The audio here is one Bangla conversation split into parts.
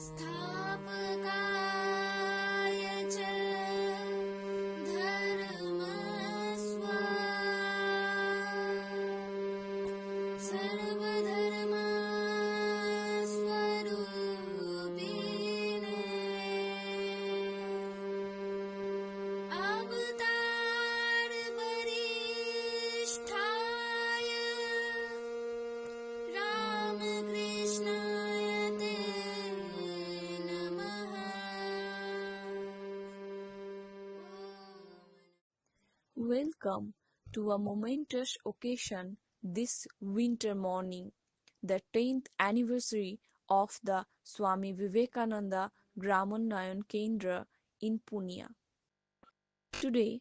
स्थापकाय च धर्मस्व सर्वधर्मस्वरूपिणे अवतारवरिष्ठाय रामकृष्णाय ते नमः। Welcome to a momentous occasion this winter morning, the 10th anniversary of the Swami Vivekananda Gramonnayan Kendra in Pune. Today,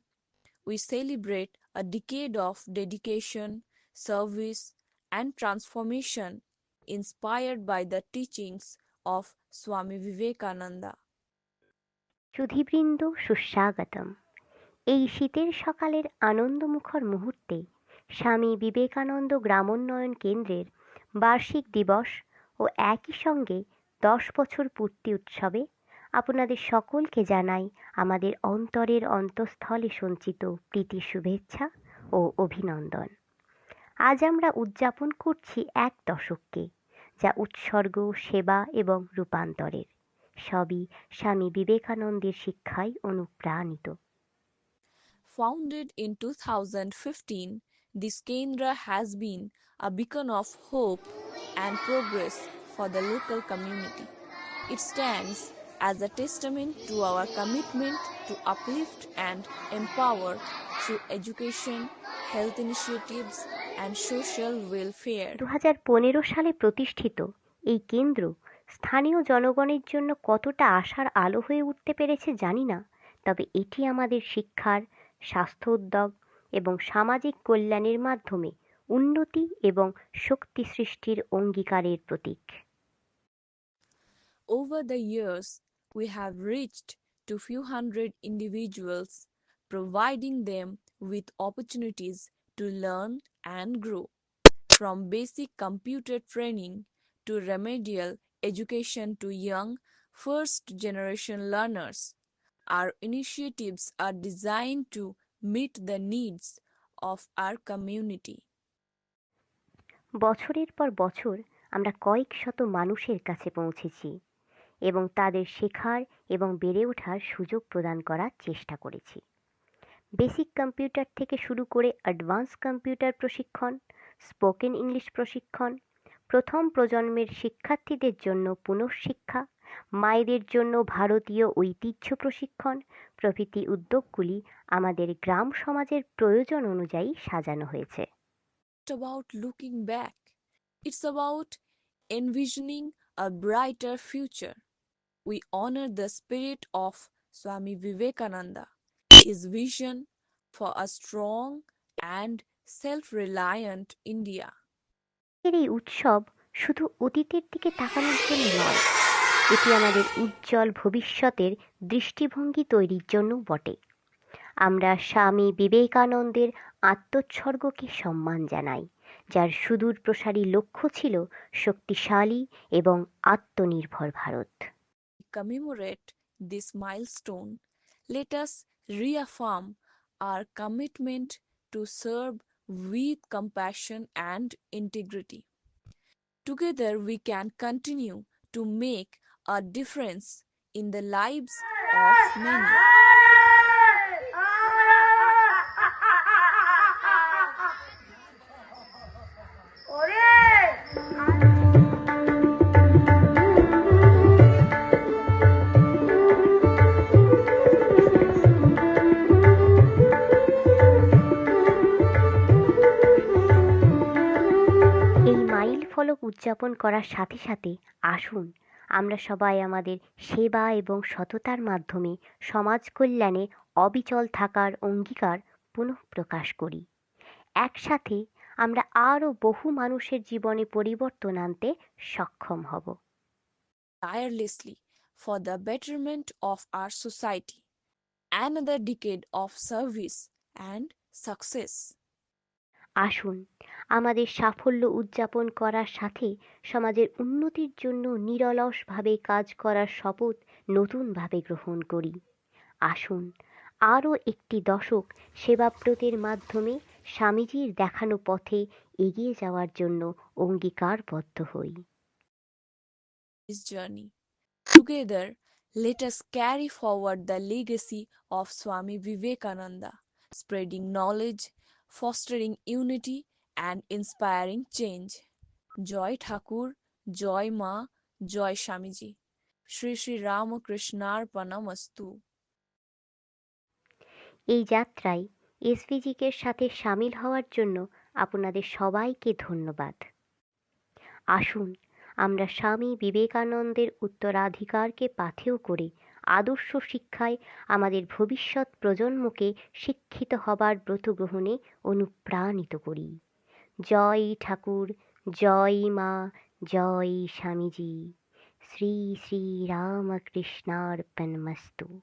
we celebrate a decade of dedication, service, and transformation inspired by the teachings of Swami Vivekananda. সুধীবৃন্দ সুস্বাগতম। এই শীতের সকালের আনন্দমুখর মুহূর্তে স্বামী বিবেকানন্দ গ্রামোন্নয়ন কেন্দ্রের বার্ষিক দিবস ও একই সঙ্গে 10 বছর পূর্তি উৎসবে আপনাদের সকলকে জানাই আমাদের অন্তরের অন্তঃস্থলে সঞ্চিত প্রীতি শুভেচ্ছা ও অভিনন্দন। আজ আমরা উদযাপন করছি এক দশককে, যা উৎসর্গ, সেবা এবং রূপান্তরের, সবই স্বামী বিবেকানন্দের শিক্ষায় অনুপ্রাণিত। Founded in 2015, this Kendra has been a beacon of hope and progress for the local community. It stands as a testament to our commitment to uplift and empower through education, health initiatives, and social welfare. 2015 সালে প্রতিষ্ঠিত এই কেন্দ্র স্থানীয় জনগণের জন্য কতটা আশার আলো হয়ে উঠতে পেরেছে জানি না, তবে এটি আমাদের শিক্ষার, স্বাস্থ্য উদ্যোগ এবং সামাজিক কল্যাণের মাধ্যমে উন্নতি এবং শক্তি সৃষ্টির অঙ্গীকারের প্রতীক। Over the years, we have reached to few hundred individuals, providing them with opportunities to learn and grow. From basic computer training to remedial education to young first-generation learners, our initiatives are designed to meet the needs of our community. বছরের পর বছর আমরা কয়েক শত মানুষের কাছে পৌঁছেছি এবং তাদের শেখার এবং বেড়ে ওঠার সুযোগ প্রদান করার চেষ্টা করেছি। বেসিক কম্পিউটার থেকে শুরু করে অ্যাডভান্স কম্পিউটার প্রশিক্ষণ, স্পোকেন ইংলিশ প্রশিক্ষণ, প্রথম প্রজন্মের শিক্ষার্থীদের জন্য পুনঃশিক্ষা, মায়েদের জন্য ভারতীয় ঐতিহ্য প্রশিক্ষণ প্রভৃতি উদ্যোগগুলি আমাদের গ্রাম সমাজের প্রয়োজন অনুযায়ী সাজানো হয়েছে। It's about looking back. It's about envisioning a brighter future. We honor the spirit of Swami Vivekananda, his vision for a strong and self-reliant India. এই উৎসব শুধু অতীতের দিকে তাকানোর জন্য নয়, এটি আমাদের উজ্জ্বল ভবিষ্যতের দৃষ্টিভঙ্গি তৈরির জন্য বটে। আমরা স্বামী বিবেকানন্দের আত্মোৎসর্গকে সম্মান জানাই, যার সুদূর প্রসারী লক্ষ্য ছিল শক্তিশালী এবং আত্মনির্ভর Bharat. Commemorate this milestone. Let us reaffirm our commitment to serve with compassion and integrity. Together we can continue to make a difference in the lives of many. এই মাইল ফলক উদযাপন করার সাথে সাথে আসুন আমরা সবাই আমাদের সেবা এবং সততার মাধ্যমে সমাজ কল্যাণে অবিচল থাকার অঙ্গীকার পুনঃপ্রকাশ করি। একসাথে আমরা আরও বহু মানুষের জীবনে পরিবর্তন আনতে সক্ষম হব। Tirelessly for the betterment of our society. Another decade of service and success. আসুন আমাদের সাফল্য উদযাপন করার সাথে সমাজের উন্নতির জন্য নিরলসভাবে কাজ করার শপথ নতুনভাবে গ্রহণ করি। আসুন আরও একটি দশক সেবাব্রতের মাধ্যমে স্বামীজির দেখানো পথে এগিয়ে যাওয়ার জন্য অঙ্গীকারবদ্ধ হই। This journey. Together, let us carry forward the legacy of Swami Vivekananda, spreading knowledge, fostering unity, and inspiring change. Joy Thakur, Joy Ma, Joy Shamiji. Shri Shri Ramakrishnaarpanamastu. এই যাত্রায় এসভিজিকের সাথে সামিল হওয়ার জন্য আপনাদের সবাইকে ধন্যবাদ। আসুন আমরা স্বামী বিবেকানন্দের উত্তরাধিকারকে পাথেয় করে আদর্শ শিক্ষায় আমাদের ভবিষ্যৎ প্রজন্মকে শিক্ষিত হবার ব্রত গ্রহণে অনুপ্রাণিত করি। জয় ঠাকুর, জয় মা, জয় স্বামীজি। শ্রী শ্রী রামকৃষ্ণার্পণমস্তু।